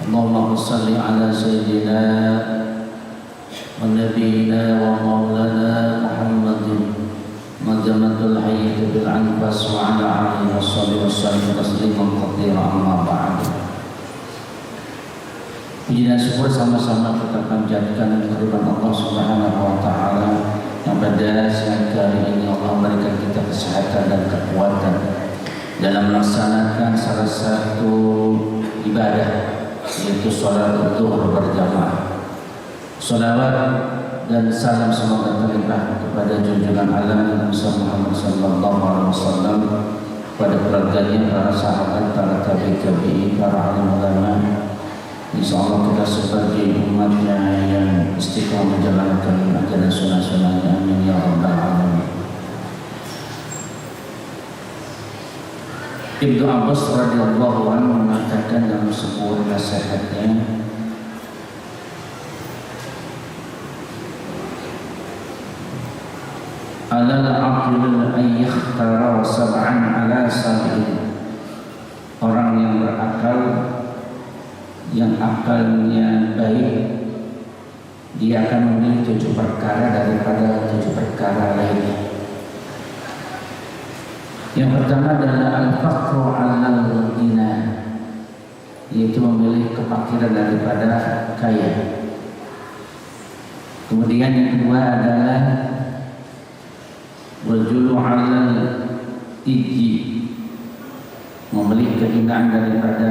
Allahumma salli ala sayyidina wa nabiyina wa maulana Muhammadin madamatul hayyati bil anfas wa ala alihi wa sahbihi wa sallam tasliman katsira amma ba'd. Puji dan syukur sama-sama kita panjatkan kehadirat Allah Subhanahu wa taala yang pada siang hari ini Allah memberikan kita kesehatan dan kekuatan dalam melaksanakan salah satu ibadah, yaitu sholat zuhur berjamaah. Sholawat dan salam semoga terlimpah kepada junjungan alam Nabi Muhammad sallallahu alaihi wasallam, kepada keluarganya, para sahabat, para tabi'in, para alim ulama. Insyaallah kita sebagai umatnya yang istiqomah menjalankan ajaran sunnah-sunnahnya, amin ya rabbal alamin. Ibnu Abbas radhiyallahu anhu mengatakan dalam sebuah nasihatnya, alal aqil an yakhtara sab'an ala sab'in. Orang yang berakal, yang akalnya baik, dia akan memilih 7 perkara daripada 7 perkara lainnya. Yang pertama adalah al-faqru 'alal ghina, yaitu memilih kefakiran daripada kaya. Kemudian yang kedua adalah wal-julu 'alal ijji, memilih kehinaan daripada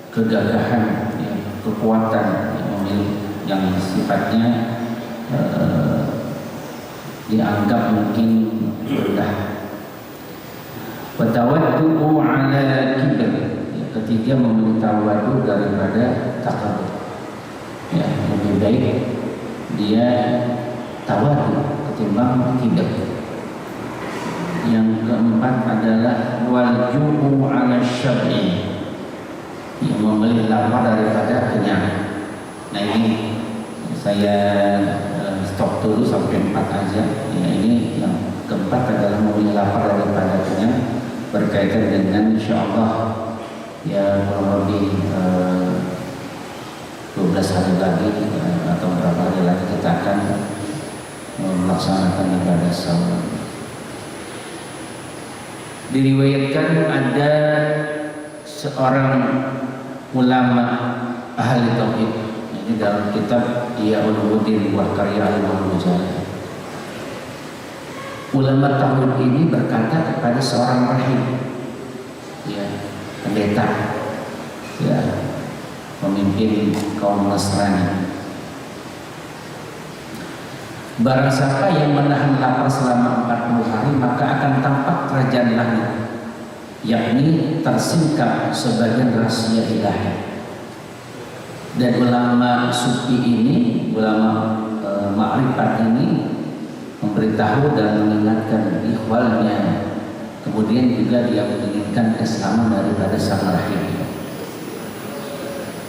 kegagahan, ya, kekuatan, ya, memilih yang sifatnya dianggap mungkin rendah. Watawaddu'u 'ala kibr, ya, ketiga memilih tawadu daripada takabur. Ya, lebih baik dia tawadu ketimbang kibr. Yang keempat adalah walju'u 'ala syab'i, yang memilih lapar daripada kenyang. Nah ini saya stop dulu sampai 4 aja. Ya, ini yang keempat adalah memilih lapar daripada kenyang, berkaitan dengan insyaallah ya kurang lebih 12 hari lagi atau berapa hari lagi kita akan melaksanakan ibadah salat. Diriwayatkan ada seorang ulama ahli tauhid, ini dalam kitab Ihya Ulumuddin wa karya Imam Ghazali. Ulama tauhid ini berkata kepada seorang rahib, ya, pendeta, ya, pemimpin kaum Nasrani, barang siapa yang menahan lapar selama 40 hari maka akan tampak kerajaan langit, yakni tersingkap sebagian rahasia ilahi. Dan ulama sufi ini, ulama ma'rifat ini memberitahu dan mengingatkan ikhwalnya, kemudian juga dia menginginkan keselamatan daripada sang rahib.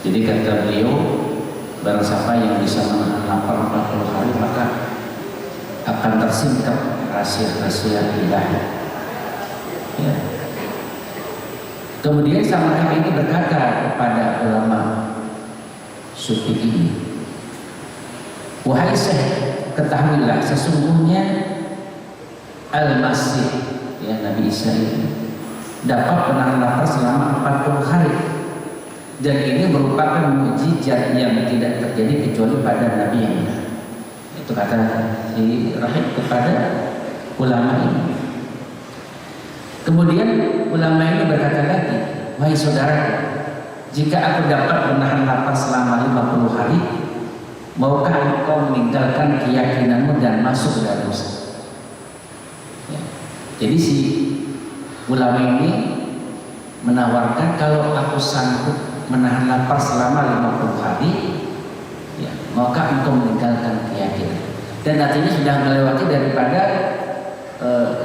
Jadi kata beliau, barang siapa yang bisa menahan lapar 40 hari maka akan tersingkap rahasia-rahasia ilahi. Ya. Kemudian sang rahib ini berkata kepada ulama sufi ini, wahai Syekh, ketahuilah sesungguhnya Al-Masih, ya, Nabi Isa ini dapat menahan lapar selama 40 hari, dan ini merupakan mukjizat yang tidak terjadi kecuali pada Nabi yang benar. Itu kata si rahib kepada ulama ini. Kemudian ulama ini berkata lagi, wahai saudara, jika aku dapat menahan lapar selama 50 hari, maukah engkau meninggalkan keyakinanmu dan masuk ke dalam Islam? Ya. Jadi si ulama ini menawarkan, kalau aku sanggup menahan lapar selama 50 hari, ya, maukah engkau meninggalkan keyakinan? Dan artinya sudah melewati daripada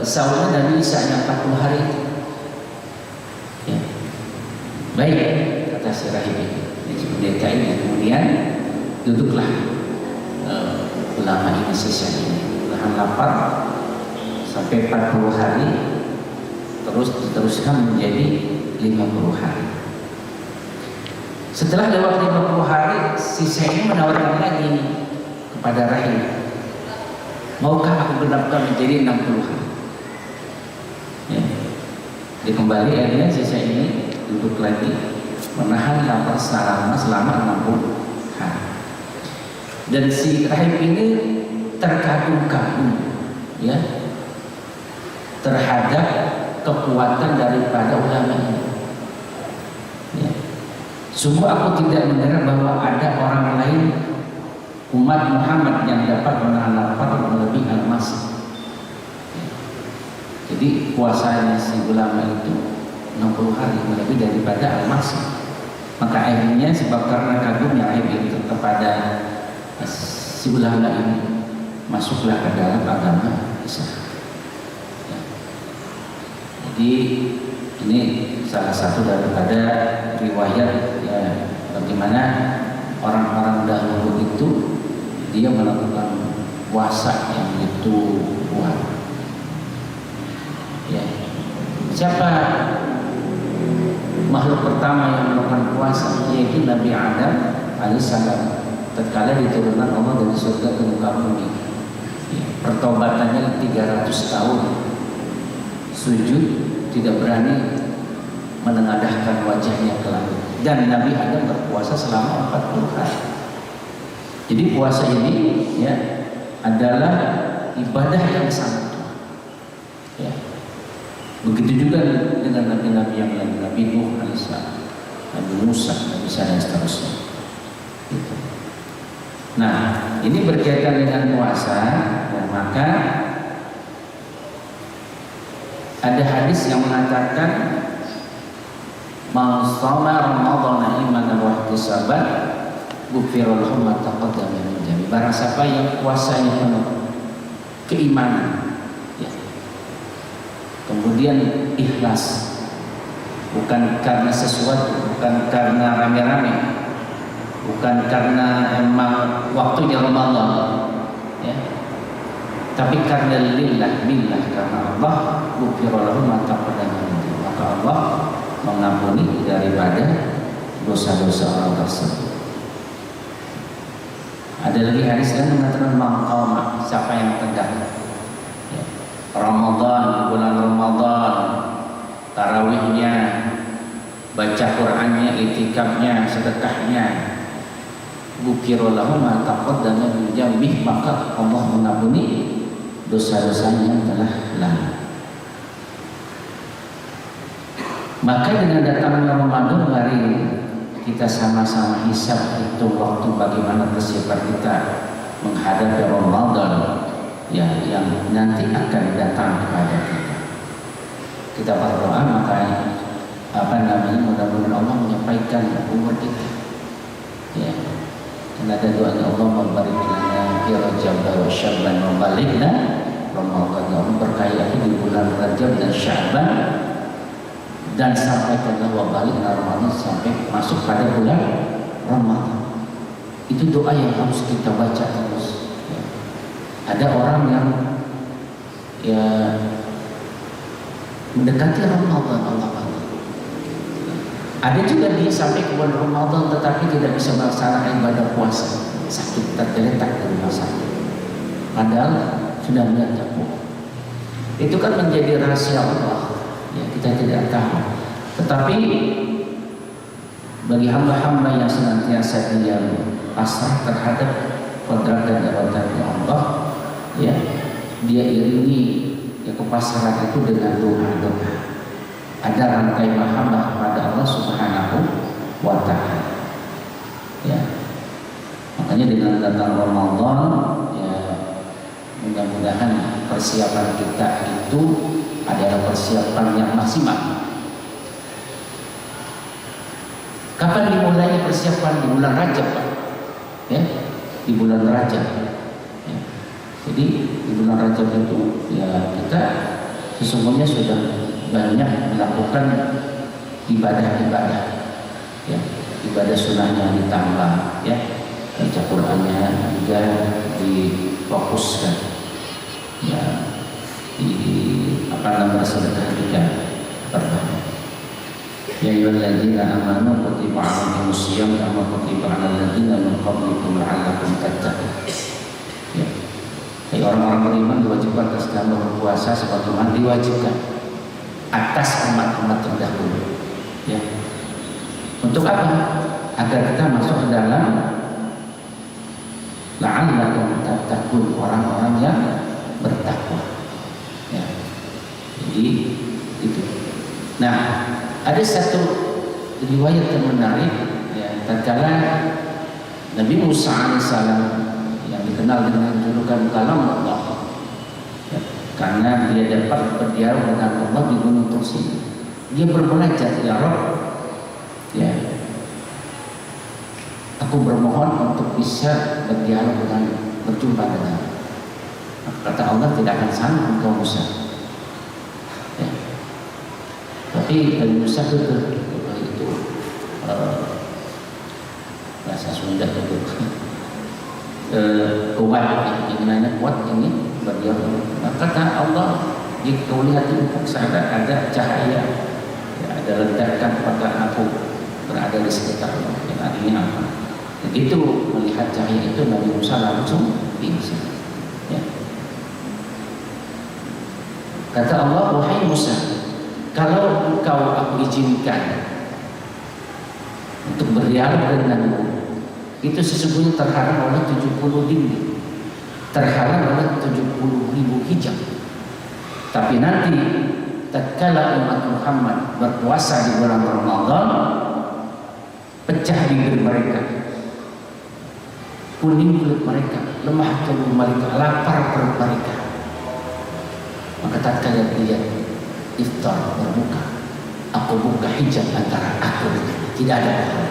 saumnya Nabi Isa yang 40 hari itu. Ya. Baik, kata si rahib ini, pendeta ini. Kemudian duduklah ulama ini, sisa ini, menahan lapar sampai 40 hari, terus diteruskan menjadi 50 hari. Setelah lewat 50 hari, si Syekh ini menawarkan lagi kepada Rahim, maukah aku genapkan menjadi 60 hari? Ya. Dia kembali, akhirnya si Syekh ini duduk lagi menahan lapar selama 60 hari. Dan si Rahim ini terkagum-kagum, ya, terhadap kekuatan daripada ulama ini. Ya. Sungguh aku tidak mengira bahwa ada orang lain umat Muhammad yang dapat menahan lapar melebihi Al-Masih. Ya. Jadi puasanya si ulama itu 60 hari melebihi daripada Al-Masih. Maka akhirnya sebab karena kagumnya itu kepada si ulama ini, masuklah ke dalam agama Islam. Ya. Jadi ini salah satu daripada riwayat, ya, bagaimana orang-orang dahulu itu dia melakukan puasa yang itu kuat. Ya. Siapa makhluk pertama yang melakukan puasa? Yaitu Nabi Adam alaihissalam. Tatkala diturunkan Allah dari surga ke muka bumi, ya, pertobatannya 300 tahun, sujud, tidak berani menengadahkan wajahnya ke langit. Dan Nabi Adam berpuasa selama 40 hari. Jadi puasa ini, ya, adalah ibadah yang sangat tua. Ya. Begitu juga dengan nabi-nabi yang lain, Nabi Nuh alaihissalam, Nabi Musa, Nabi Isa dan seterusnya. Gitu. Nah, ini berkaitan dengan puasa, dan maka ada hadis yang mengatakan man shoma ramadhana imanan wa ihtisaban ghufira lahu ma taqaddama min dhanbi. Barang siapa yang puasanya penuh keimanan, ya, kemudian ikhlas, bukan karena sesuatu, bukan karena rame-rame, bukan karena emang waktunya Ramadan, ya, tapi karena lillah billah, karena Allah, ghufira lahu ma taqaddama min dhanbi, maka Allah mengampuni daripada dosa-dosa orang tersebut. Ada lagi hadis yang mengatakan maqama, siapa yang tegak, ya, Ramadan, bulan Ramadan, tarawihnya, baca Qur'annya, itikafnya, sedekahnya, ghufira lahu ma taqaddama min dhanbi, maka Allah mengampuni dosa-dosanya yang telah lalu. Maka dengan datangnya Ramadan, mari kita sama-sama hisab, hitung waktu bagaimana persiapan kita menghadapi Ramadan, ya, yang nanti akan datang kepada kita. Kita berdoa, maka mudah-mudahan Allah menyampaikan umur kita. Ya, dan ada doanya Allah membarik lana fi Rajab wa Sya'ban wa balighna Ramadan. Allah berkaya di bulan Rajab dan Sya'ban, dan sampai ke balik Ramadan, sampai masuk pada bulan Ramadan. Itu doa yang harus kita baca terus. Ya. Ada orang yang, ya, mendekati Ramadan, Allah. Ada juga dia sampai ke bulan Ramadan tetapi tidak bisa melaksanakan ibadah puasa, sakit, tergeletak di rumah sakit, padahal sudah niat puasa. Itu kan menjadi rahasia Allah. Ya, kita tidak tahu. Tetapi bagi hamba-hamba yang senantiasa dia pasrah terhadap kodrat dan iradah Allah, ya, dia iringi, ya, kepasrahan itu dengan doa-doa. Ada rantai mahabbah kepada Allah Subhanahu wa Ta'ala. Ya. Makanya dengan datang Ramadan, ya, mudah-mudahan persiapan kita itu adalah persiapan yang maksimal. Kapan dimulainya persiapan? Di bulan Rajab, Pak. Ya, di bulan Rajab. Ya. Jadi di bulan Rajab itu, ya, kita sesungguhnya sudah banyak melakukan ibadah-ibadah, ya, ibadah sunnahnya ditambah, ya, baca Qur'annya juga difokuskan, ya, di sedekah juga berbanyak. Ya ayyuhalladzina amanu kutiba 'alaikumus shiyam kama kutiba 'alal ladzina min qablikum la'allakum tattaqun. Ya. Hai orang-orang beriman, diwajibkan atas kamu berpuasa sebagaimana diwajibkan atas umat-umat terdahulu. Ya. Untuk apa? Agar kita masuk ke dalam la'allakum tattaqun, orang-orang yang bertakwa. Ya. Jadi itu. Nah, ada satu riwayat yang menarik, ya, tatkala Nabi Musa alaihissalam yang dikenal dengan julukan Kalam Allah, ya, karena dia dapat berdialog dengan Allah di Gunung Tursi, dia bermunajat, ya Rabb, ya, aku bermohon untuk bisa berdialog dengan, berjumpa dengan. Kata Allah, tidak akan sanggup engkau Musa. Ya. Tapi Nabi Musa itu bahasa Sunda itu kuat, keinginannya kuat ini berdialog. Kata Allah, jika kau lihat di ufuk sana ada cahaya, ya, ada ledakan pada aku berada di sekitar Allah. Yang artinya apa? Begitu melihat cahaya itu Nabi Musa langsung pingsan. Ya. Kata Allah, wahai Musa, kalau engkau aku izinkan untuk berdialog denganmu, itu sesungguhnya terhalang oleh 70 dinding, terhalang oleh 70.000 hijab. Tapi nanti tatkala umat Muhammad berpuasa di bulan Ramadan, pecah bibir mereka, kuning kulit mereka, lemah tubuh mereka, lapar perut mereka. Maka tatkala dia iftar berbuka, aku buka hijab antara aku dan dia, tidak ada pahala.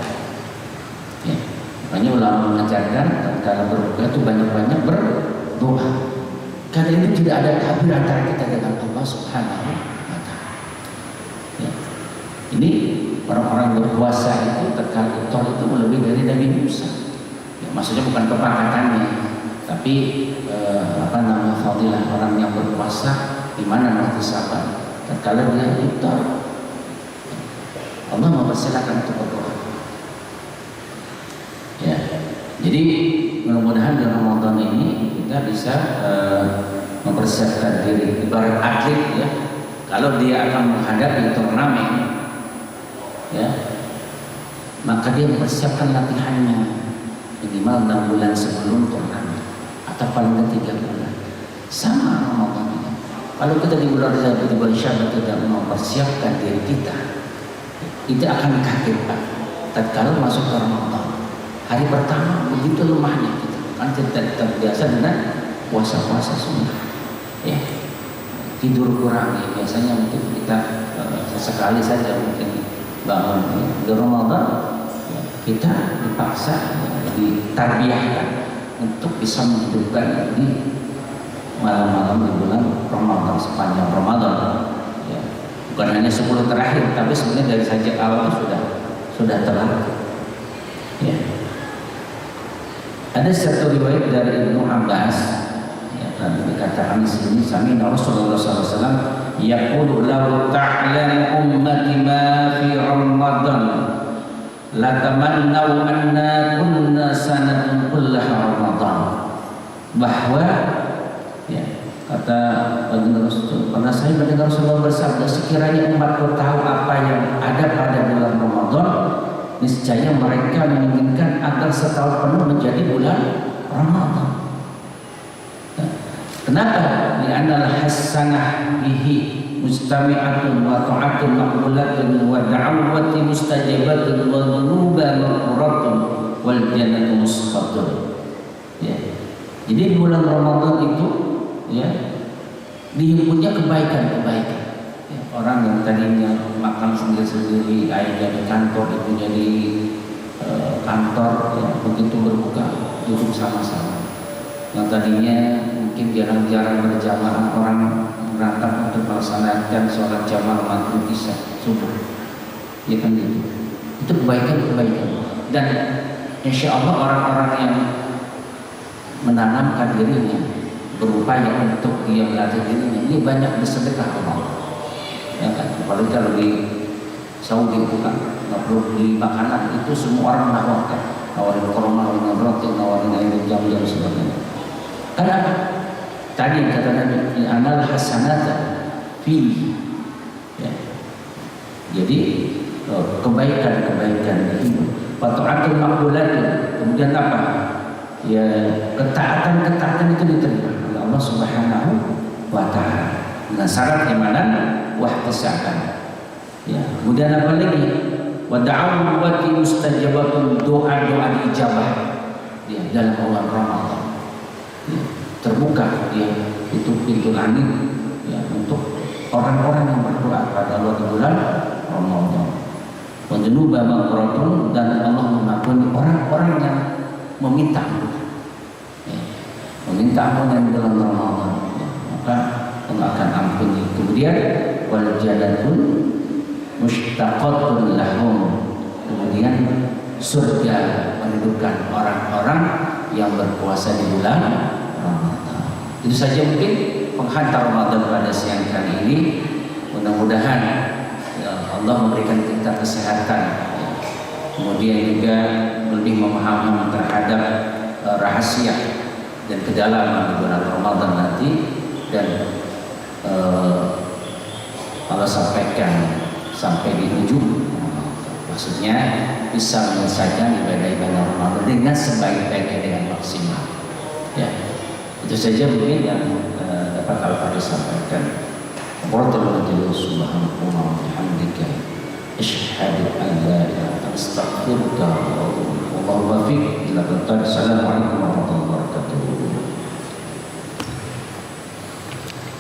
Ya. Makanya ulama mengajarkan tatkala berbuka itu banyak-banyak berdoa. Karena itu tidak ada tabir antara kita dengan Allah Subhanahu wa Ta'ala. Ya. Ini orang-orang berpuasa itu tatkala iftar itu lebih dari Nabi Musa. Ya, maksudnya bukan kepakatannya, tapi fadilah orang yang berpuasa di mana nanti sabar tatkala dia iftar. Allah mempersilakan untuk berdoa. Ya, jadi mudah-mudahan di Ramadan ini kita bisa mempersiapkan diri. Ibarat atlet, ya, kalau dia akan menghadapi turnamen, ya, maka dia mempersiapkan latihannya minimal 6 bulan sebelum turnamen atau paling 3 bulan. Sama Ramadan ini. Kalau kita di bulan Rajab di bulan Syawal tidak mempersiapkan diri kita, kita akan kaget, Pak. Tatkala masuk ke Ramadan, hari pertama begitu lemahnya kita, kan tidak terbiasa dengan puasa-puasa sunnah. Ya, tidur kurang, ya. Biasanya mungkin kita sesekali saja mungkin bangun. Ya. Di Ramadan, ya, kita dipaksa, ya, ditarbiyahkan untuk bisa menghidupkan di malam-malam di bulan Ramadan, sepanjang Ramadan. Ya. Bukan hanya 10 terakhir, tapi sebenarnya dari sejak awal sudah telat. Ya. Ada satu riwayat dari Ibnu Abbas, ya, dan dikatakan di sini, sami'na Rasulullah SAW yaqulu law ta'lam ummati ma fi Ramadan la tamannau anna kunna sanatun kullaha Ramadan. Bahwa, ya, kata baginda Rasul, pernah saya mendengar Rasulullah bersabda, sekiranya umatku tahu apa yang ada pada bulan Ramadan, niscaya mereka menginginkan agar setahun penuh menjadi bulan Ramadan. Kenapa? Li'anal hasanah bihi mustami'atun wa ta'atun maqbulatun wa da'awati mustajabatun wa dhunuba maghfuratun wal jannatu musqatun. Ya. Jadi bulan Ramadan itu, ya, dihimpunnya kebaikan-kebaikan. Ya, orang yang tadinya makan sendiri-sendiri, ayahnya di kantor itu jadi kantor, ya, begitu berbuka duduk sama-sama. Yang tadinya mungkin jarang-jarang berjamaah, orang berangkat untuk melaksanakan sholat jamaah maghrib isya subuh, ya kan gitu. Itu kebaikan-kebaikan. Dan insya Allah orang-orang yang menanamkan dirinya, berupaya untuk dia melatih dirinya, ini banyak bersedekah Allah. Ya kan? Apalagi kalau di Saudi bukan, nggak perlu beli makanan, itu semua orang menawarkan, nawarin kurma, nawarin roti, nawarin air jam-jam sebagainya. Kenapa? Tadi kata Nabi, anal hasanata fi, ya. Jadi kebaikan dihimbau. Fatu'atul maqbulatun, kemudian apa? Ya, ketaatan itu diterima oleh Allah Subhanahu wa taala. Dengan syarat imanan wa ihtisaban. Ya, kemudian apa lagi? Wa da'awati mustajabatun, doa-doa dijabah. Ya, dalam bulan Ramadan. Ya, terbuka ya itu pintu langit ya untuk orang-orang yang berdoa pada bulan Ramadan. Wa junuba maghfiratun, dan Allah mengampuni orang-orang yang meminta ya, meminta ampunan bulan Ramadan ya, maka Allah akan ampuni. Kemudian wal jannatun mushtaqatun lahum, kemudian surga mendudukan orang-orang yang berpuasa di bulan Ramadan. Itu saja mungkin penghantar Ramadan pada siang kali ini. Mudah-mudahan ya, Allah memberikan kita kesehatan ya. Kemudian juga lebih memahami terhadap rahasia dan kedalaman bulan Ramadan nanti, dan Allah sampaikan sampai di ujung, maksudnya bisa menyelesaikan ibadah-ibadah Ramadan dengan sebaik-baiknya, dengan maksimal. Ya, itu saja mungkin yang dapat Al-Fatihah sampaikan. Warahmatullahi subhanahu wa bihamdika asyhadu an la ilaha illa anta astaghfiruka wa atubu ilaik. Assalamualaikum warahmatullahi wabarakatuh.